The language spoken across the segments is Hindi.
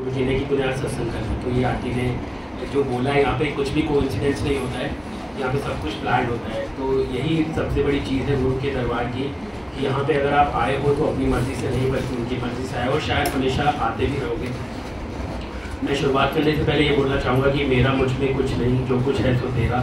गुरु जी ने कि तूने आज सत्संग करना। तो ये आंटी ने जो बोला है, यहाँ पे कुछ भी कोइंसिडेंस नहीं होता है, यहाँ पे सब कुछ प्लान होता है। तो यही सबसे बड़ी चीज़ है गुरु के दरबार की, कि यहाँ पे अगर आप आए हो तो अपनी मर्ज़ी से नहीं बल्कि उनकी मर्ज़ी से आए, और शायद हमेशा आते भी रहोगे। मैं शुरुआत करने से पहले ये बोलना चाहूँगा कि मेरा मुझ में कुछ नहीं, जो कुछ है सो तेरा,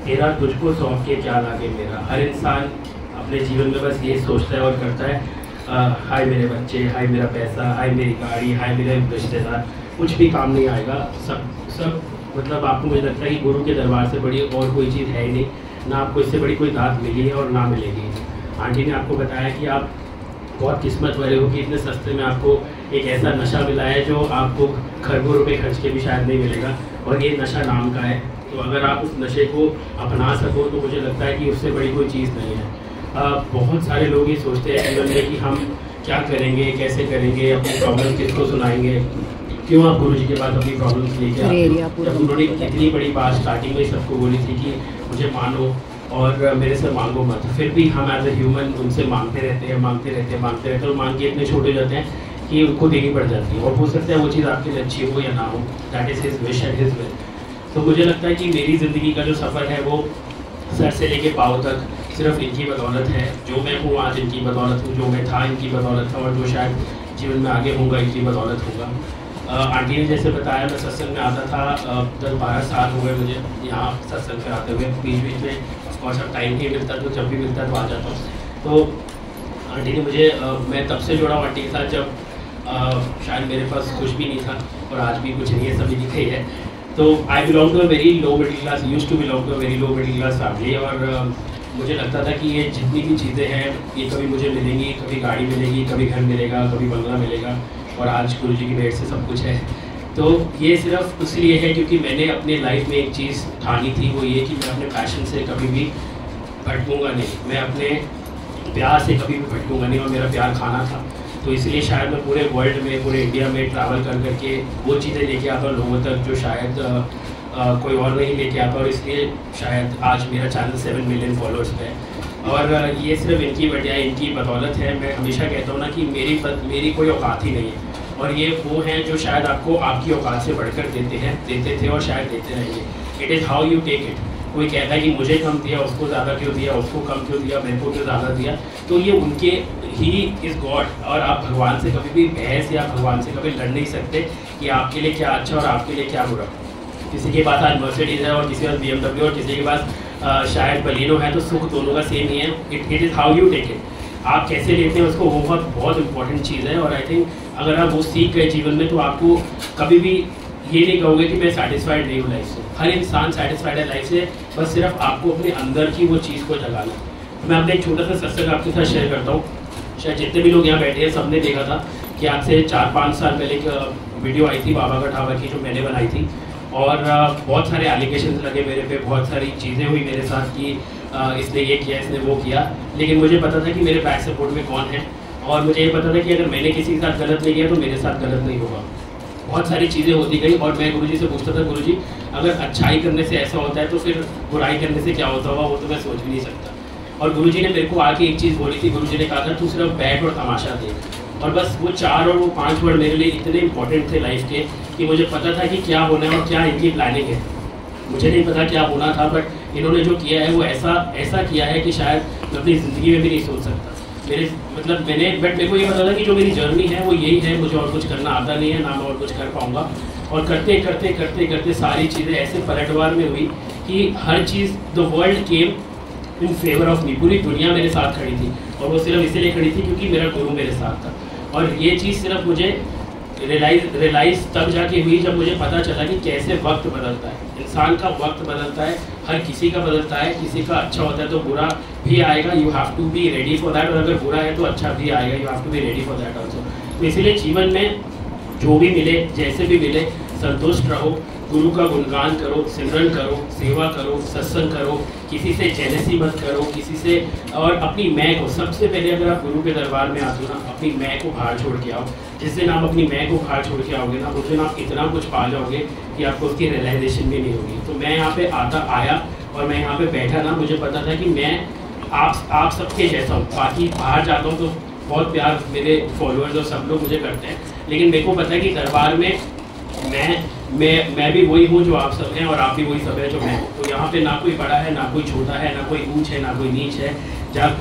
तेरा तुझको सौंप के क्या लागे मेरा। हर इंसान अपने जीवन में बस ये सोचता है और करता है, हाय मेरे बच्चे, हाय मेरा पैसा, हाय मेरी गाड़ी, हाय मेरे रिश्तेदार, कुछ भी काम नहीं आएगा। सब मतलब आपको, मुझे लगता है कि गुरु के दरबार से बड़ी और कोई चीज़ है ही नहीं, ना आपको इससे बड़ी कोई दात मिली है और ना मिलेगी। आंटी ने आपको बताया कि आप बहुत किस्मत वाले हो कि इतने सस्ते में आपको एक ऐसा नशा मिला है जो आपको खरबों रुपये खर्च के भी शायद नहीं मिलेगा, और ये नशा नाम का है। तो अगर आप उस नशे को अपना सको तो मुझे लगता है कि उससे बड़ी कोई चीज़ नहीं है। बहुत सारे लोग ये सोचते हैं जीवन में कि हम क्या करेंगे, कैसे करेंगे, अपनी प्रॉब्लम किसको सुनाएंगे, क्यों आप गुरु जी के पास अपनी प्रॉब्लम्स लेके आते हैं। जब उन्होंने इतनी बड़ी बात स्टार्टिंग में सबको बोली थी कि मुझे मानो और मेरे से मांगो मत, फिर भी हम एज ए ह्यूमन उनसे मांगते रहते हैं और मांग के इतने छोटे जाते हैं कि उनको देनी पड़ जाती है। और हो सकता है वो चीज़ आपके लिए अच्छी हो या ना हो, that is his wish and his will. तो मुझे लगता है कि मेरी ज़िंदगी का जो सफ़र है वो सर से लेके पाँव तक सिर्फ इनकी बदौलत है। जो मैं हूँ आज इनकी बदौलत हूँ, जो मैं था इनकी बदौलत था, और जो शायद जीवन में आगे होऊंगा इनकी बदौलत होगा। आंटी ने जैसे बताया, मैं सत्संग में आता था, 10-12 साल हो गए मुझे यहाँ सत्संग में आते हुए। बीच बीच में ऑफकोर्स अब टाइम नहीं मिलता, तो जब भी मिलता है तो आ जाता हूँ। तो आंटी ने मुझे मैं तब से जुड़ा हूँ आंटी के साथ जब शायद मेरे पास कुछ भी नहीं था, और आज भी कुछ नहीं है, सभी दिखे है। तो I belong to a very low middle class, used to belong to a very low middle class family, और मुझे लगता था कि ये जितनी भी चीज़ें हैं ये कभी मुझे मिलेंगी, कभी गाड़ी मिलेगी, कभी घर मिलेगा, कभी बंगला मिलेगा, और आज गुरु जी की भेंट से सब कुछ है। तो ये सिर्फ इसलिए है क्योंकि मैंने अपने लाइफ में एक चीज़ ठानी थी, वो ये कि मैं अपने पैशन से कभी भी भटकूँगा नहीं, मैं अपने प्यार से कभी भी भटकूँगा नहीं, और मेरा प्यार खाना था। तो इसलिए शायद मैं पूरे वर्ल्ड में, पूरे इंडिया में ट्रैवल कर करके वो चीज़ें लेके आता हूँ लोगों तक जो शायद कोई और नहीं लेके आता, और इसलिए शायद आज मेरा चैनल 7 मिलियन फॉलोअर्स पे है। और ये सिर्फ इनकी वजह, इनकी बदौलत है। मैं हमेशा कहता हूँ ना कि मेरी कोई औकात ही नहीं है, और ये वो हैं जो शायद आपको आपकी औकात से बढ़कर देते थे और शायद देते रहेंगे। It is how you take it. कोई कहता है कि मुझे कम दिया, उसको ज़्यादा क्यों दिया, उसको कम क्यों दिया, मेरे को क्यों ज़्यादा दिया। तो ये उनके ही इज़ गॉड, और आप भगवान से कभी भी बहस या भगवान से कभी लड़ नहीं सकते कि आपके लिए क्या अच्छा और आपके लिए क्या बुरा। किसी के पास आज मर्सिडीज़ है और किसी के पास BMW और किसी के पास शायद बलिनो है, तो सुख दोनों का सेम ही है। It is how you take it. आप कैसे लेते हैं उसको, वो बहुत इंपॉर्टेंट चीज़ है। और आई थिंक अगर आप वो सीख गए जीवन में तो आपको कभी भी ये नहीं कहोगे कि मैं सेटिस्फाइड नहीं हूँ लाइफ से। हर इंसान सेटिस्फाइड है लाइफ से, बस सिर्फ आपको अपने अंदर की वो चीज़ को जगाना। मैं अपने एक छोटा सा सत्संग आपके साथ शेयर करता हूँ। शायद जितने भी लोग यहाँ बैठे हैं सबने देखा था कि आज से 4-5 साल पहले एक वीडियो आई थी बाबा का ढाबा की, जो मैंने बनाई थी, और बहुत सारे एलिगेशंस लगे मेरे पे, बहुत सारी चीज़ें हुई मेरे साथ कि इसने ये किया, इसने वो किया। लेकिन मुझे पता था कि मेरे बैक सपोर्ट में कौन है, और मुझे ये पता था कि अगर मैंने किसी के साथ गलत नहीं किया तो मेरे साथ गलत नहीं होगा। बहुत सारी चीज़ें होती गई, और मैं गुरुजी से पूछता था, गुरुजी अगर अच्छाई करने से ऐसा होता है तो फिर बुराई करने से क्या होता होगा, वो तो मैं सोच भी नहीं सकता। और गुरुजी ने मेरे को आके एक चीज़ बोली थी। गुरुजी ने कहा था, तू सिर्फ बैठ और तमाशा देख। और बस वो 4 और वो 5 वर्ड मेरे लिए इतने इंपॉर्टेंट थे लाइफ के कि मुझे पता था कि क्या होना है और क्या इनकी प्लानिंग है। मुझे नहीं पता क्या होना था, बट इन्होंने जो किया है वो ऐसा किया है कि शायद मैं अपनी ज़िंदगी में भी नहीं सोच सकता। बट मेरे को ये पता था कि जो मेरी जर्नी है वो यही है, मुझे और कुछ करना आता नहीं है, ना मैं और कुछ कर पाऊँगा। और करते करते करते करते सारी चीज़ें ऐसे पलटवार में हुई कि हर चीज़, the world came in favour of me. पूरी दुनिया मेरे साथ खड़ी थी, और वो सिर्फ इसीलिए खड़ी थी क्योंकि मेरा गुरु मेरे साथ था। और ये चीज़ सिर्फ मुझे रियलाइज़ तब जाके हुई जब मुझे पता चला कि कैसे वक्त बदलता है। इंसान का वक्त बदलता है, हर किसी का बदलता है। किसी का अच्छा होता है तो बुरा भी आएगा, you have to be ready for that. और अगर बुरा है तो अच्छा भी आएगा, you have to be ready for that also. तो इसीलिए जीवन में जो भी मिले, जैसे भी मिले, संतुष्ट रहो, गुरु का गुणगान करो, सिमरन करो, सेवा करो, सत्संग करो, किसी से जेलसी मत करो, किसी से। और अपनी मैं को सबसे पहले, अगर आप गुरु के दरबार में आते हो ना, अपनी मैं को बाहर छोड़ के आओ। जिस दिन आप अपनी मैं को बाहर छोड़ के आओगे ना, उस दिन आप इतना कुछ पा जाओगे कि आपको उसकी रियलाइजेशन भी नहीं होगी। तो मैं यहाँ पे आया और मैं यहाँ पे बैठा ना, मुझे पता था कि मैं आप सबके जैसा हूँ। बाकी बाहर जाता हूँ तो बहुत प्यार मेरे फॉलोअर्स और सब लोग मुझे करते हैं, लेकिन मेरे को पता है कि दरबार में मैं भी वही हूँ जो आप सब हैं, और आप भी वही सब है जो मैं हूँ। तो यहाँ पे ना कोई बड़ा है, ना कोई छोटा है, ना कोई ऊंच है, ना कोई नीच है,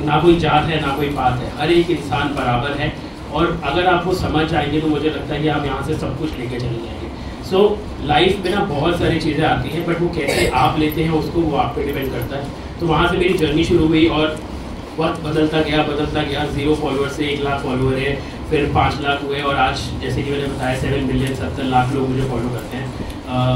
ना कोई जात है, ना कोई पात है। हर एक इंसान बराबर है, और अगर आप वो समझ जाएंगे तो मुझे लगता है कि आप यहाँ से सब कुछ लेके चले जाएंगे। सो लाइफ में ना बहुत सारी चीज़ें आती हैं, बट वो कैसे आप लेते हैं उसको, वो आप पे डिपेंड करता है। तो वहाँ से मेरी जर्नी शुरू हुई, और वक्त बदलता गया 0 फॉलोअर से 1 लाख फॉलोअर है, फिर 5 लाख हुए, और आज जैसे कि मैंने बताया 7 मिलियन 70 लाख लोग मुझे फॉलो करते हैं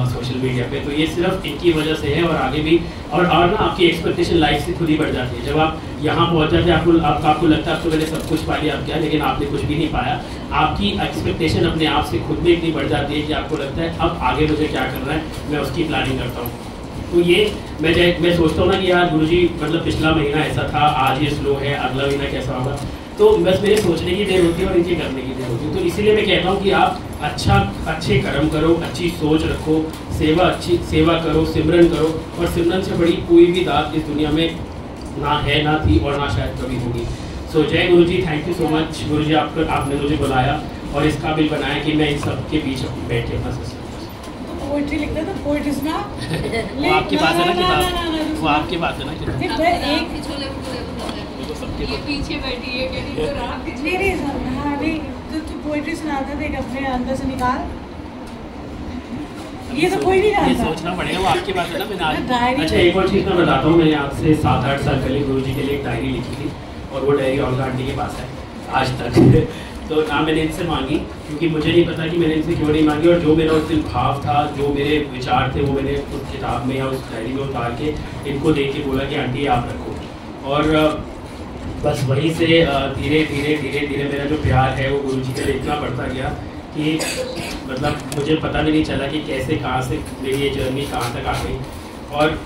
सोशल मीडिया पे। तो ये सिर्फ इनकी वजह से है, और आगे भी। और ना आपकी एक्सपेक्टेशन लाइफ से खुद ही बढ़ जाती है। जब आप यहाँ पहुँच जाते हैं, आपको लगता है आपको मैंने सब कुछ पा लिया, अब क्या, लेकिन आपने कुछ भी नहीं पाया। आपकी एक्सपेक्टेशन अपने आप से खुद में इतनी बढ़ जाती है कि आपको लगता है अब आगे मुझे क्या करना है, मैं उसकी प्लानिंग करता हूँ। तो ये मैं सोचता हूँ ना कि यार गुरुजी, मतलब पिछला महीना ऐसा था, आज ये स्लो है, अगला महीना कैसा होगा। तो बस मेरे सोचने की देर होती है और इनके करने की देर होती है। तो इसीलिए मैं कहता हूँ कि आप अच्छे कर्म करो, अच्छी सोच रखो, सेवा करो, सिमरन करो, और सिमरन से बड़ी कोई भी दात इस दुनिया में ना है, ना थी, और ना शायद कभी होगी। सो जय गुरु जी, थैंक यू सो मच गुरु जी, आपने मुझे बुलाया और इस काबिल बनाया कि मैं इन सब के बीच बैठ के अपना सिस्टम पोएट्री लिखता है। तो पोएट्री सुना वो आपके पास है ना किताब, वो आपके पास है ना किताब। ये पीछे बैठी है कहीं तो रात नहीं, तो पोएट्री सुनाता था, अपने अंदर से निकाल। ये तो कोई नहीं जानता, ये सोचना पड़ेगा, वो आपके पास है ना। मैंने डायरी। अच्छा, एक और चीज़ मैं बताता हूँ, मैंने आपसे 7-8 साल पहले गुरुजी के लिए एक डायरी लिखी थी, और वो डायरी औरंगा आंटी के पास है आज तक। तो ना मैंने इनसे मांगी, क्योंकि मुझे नहीं पता कि मैंने इनसे क्यों नहीं मांगी, और जो मेरा उस दिन भाव था, जो मेरे विचार थे, वो मैंने उस किताब में या उस डायरी में उतार के इनको दे के बोला कि आंटी आप रखो। और बस वहीं से धीरे धीरे मेरा जो प्यार है वो गुरुजी के लिए इतना बढ़ता गया कि मतलब मुझे पता भी नहीं चला कि कैसे, कहाँ से मेरी ये जर्नी कहाँ तक आ गई। और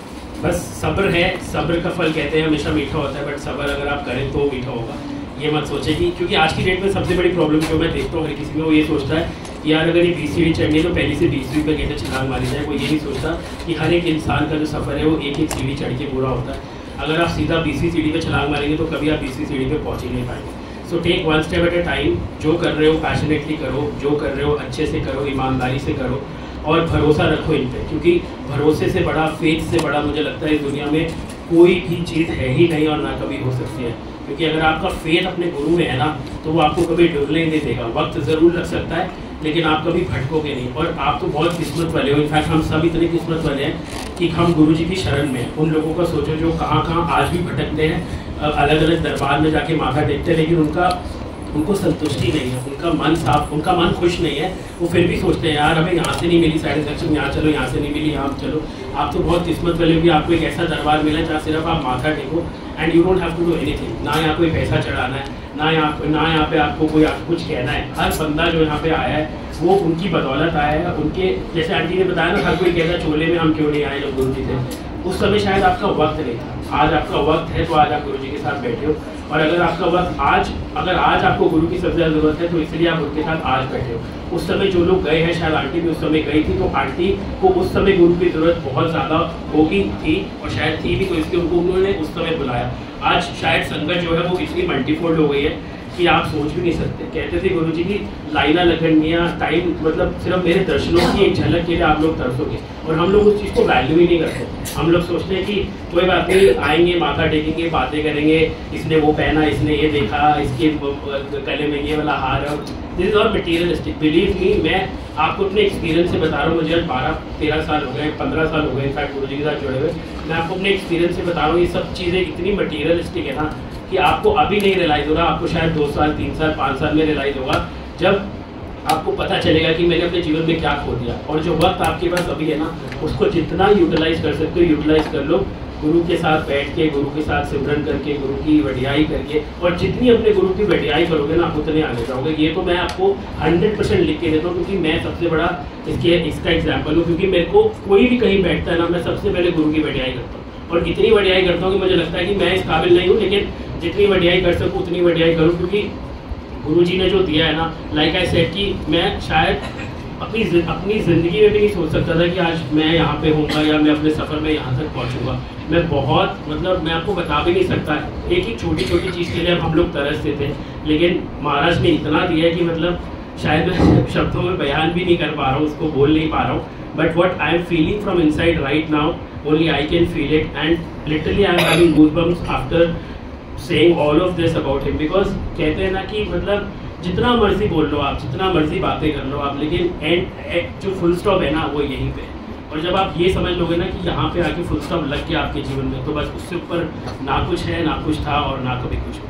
बस सब्र है, सब्र का फल कहते हैं हमेशा मीठा होता है, बट सब्र अगर आप करें तो मीठा होगा। ये मत सोचे कि, क्योंकि आज की डेट में सबसे बड़ी प्रॉब्लम जो मैं देखता हूँ हर किसी में, वो ये सोचता है कि यार अगर ये 20 सीढ़ी चढ़नी है तो पहली से 20वीं पे कैसे छलांग मारी जाए। कोई ये नहीं सोचता कि हर एक इंसान का जो सफ़र है वो एक सीढ़ी चढ़ के पूरा होता है। अगर आप सीधा 20वीं सीढ़ी पे छलांग मारेंगे तो कभी आप 20वीं सीढ़ी पे पहुँच ही नहीं पाएंगे। So take 1 step at a time. जो कर रहे हो पैशनेटली करो, जो कर रहे हो अच्छे से करो, ईमानदारी से करो, और भरोसा रखो इन पे, क्योंकि भरोसे से बड़ा, फेथ से बड़ा मुझे लगता है इस दुनिया में कोई भी चीज़ है ही नहीं, और ना कभी हो सकती है। क्योंकि अगर आपका फेथ अपने गुरु में है ना, तो वो आपको कभी डुबने नहीं देगा। वक्त ज़रूर लग सकता है, लेकिन आप कभी भटकोगे नहीं। और आप तो बहुत किस्मत वाले हो, इनफैक्ट हम सब इतने किस्मत वाले हैं कि हम गुरुजी की शरण में हैं। उन लोगों का सोचो जो कहाँ आज भी भटकते हैं, अलग अलग दरबार में जाके माथा टेकते हैं, लेकिन उनको संतुष्टि नहीं है, उनका मन साफ, उनका मन खुश नहीं है। वो फिर भी सोचते हैं यार हमें यहाँ से नहीं मिली सेटिस्फैक्शन, यहाँ चलो, यहाँ से नहीं मिली, यहाँ चलो। आप तो बहुत किस्मत वाले हो कि आपको एक ऐसा दरबार मिला जहाँ सिर्फ आप माथा टेको and you don't have to do anything. ना यहाँ कोई पैसा चढ़ाना है, ना यहाँ पे आपको कोई कुछ कहना है। हर बंदा जो यहाँ पे आया है वो उनकी बदौलत आया है। उनके, जैसे आंटी ने बताया ना, हर कोई कहता है चोले में हम क्यों नहीं आए जब गुरु जी थे। उस समय शायद आपका वक्त नहीं था, आज आपका वक्त है, तो आज आप गुरु जी के साथ बैठे हो। और अगर आपका वक्त अगर आज आपको गुरु की सबसे ज़्यादा ज़रूरत है, तो इसलिए आप उनके साथ आज बैठे हो। उस समय जो लोग गए हैं, शायद आंटी भी उस समय गई थी, तो आंटी को उस समय गुरु की ज़रूरत बहुत ज़्यादा होगी थी, और शायद थी भी, तो इसलिए उन्होंने उस समय बुलाया। आज शायद संगत जो है वो इतनी मल्टीफोल्ड हो गई है कि आप सोच भी नहीं सकते। कहते थे गुरुजी की लाइना लगनिया टाइम, मतलब सिर्फ मेरे दर्शनों की एक झलक के लिए आप लोग तरसोगे, और हम लोग उस चीज़ को वैल्यू ही नहीं करते। हम लोग सोचते हैं कि कोई बात नहीं, आएंगे, माथा टेकेंगे, बातें करेंगे, इसने वो पहना, इसने ये देखा, इसके गले में ये वाला हार है। This is all materialistic. Believe me, मैं आपको अपने एक्सपीरियंस से बता रहा हूँ। मुझे 12-13 साल हो गए, 15 साल हो गए इनफैक्ट गुरुजी के साथ जुड़े हुए। मैं आपको अपने एक्सपीरियंस से बता रहा हूँ, ये सब चीज़ें इतनी मटीरियलिस्टिक है ना कि आपको अभी नहीं रियलाइज़ हो रहा, आपको शायद 2 साल, 3 साल, 5 साल में रियलाइज़ होगा, जब आपको पता चलेगा कि मैंने अपने जीवन में क्या खो दिया। और जो वक्त आपके पास अभी है ना, उसको जितना यूटिलाइज कर सकते हो यूटिलाइज कर लो। गुरु के साथ बैठ के, गुरु के साथ सिमरन करके, गुरु की वडियाई करके, और जितनी अपने गुरु की वडियाई करोगे ना, उतने आगे जाओगे। ये तो मैं आपको 100% लिख के देता हूँ, क्योंकि मैं सबसे बड़ा इसका एग्जाम्पल हूँ। क्योंकि मेरे को कोई भी कहीं बैठता है ना, मैं सबसे पहले गुरु की वडियाई करता हूँ, और इतनी वडियाई करता हूँ कि मुझे लगता है कि मैं इस काबिल नहीं हूँ, लेकिन जितनी वडियाई कर सकूँ उतनी वडियाई करूँ। क्योंकि गुरुजी ने जो दिया है ना, लाइक आई सेड कि मैं शायद अपनी ज़िंदगी में भी नहीं सोच सकता था कि आज मैं यहाँ पे होऊंगा, या मैं अपने सफ़र में यहाँ तक पहुँचूंगा। मैं बहुत, मतलब मैं आपको बता भी नहीं सकता। एक ही छोटी छोटी चीज़ के लिए हम लोग तरसते थे, लेकिन महाराज ने इतना दिया कि मतलब शायद मैं शब्दों में बयान भी नहीं कर पा रहा हूँ, उसको बोल नहीं पा रहा हूँ, but what I am feeling from inside right now, only I can feel it, and literally I am having goosebumps after saying all of this about him, because कहते हैं ना कि मतलब जितना मर्जी बोल लो आप, जितना मर्जी बातें कर लो आप, लेकिन एंड जो फुल स्टॉप है ना वो यहीं पे है। और जब आप ये समझ लोगे ना कि यहाँ पे आके फुल स्टॉप लग गया आपके जीवन में, तो बस उससे ऊपर ना कुछ है, ना कुछ था और ना कभी कुछ हो।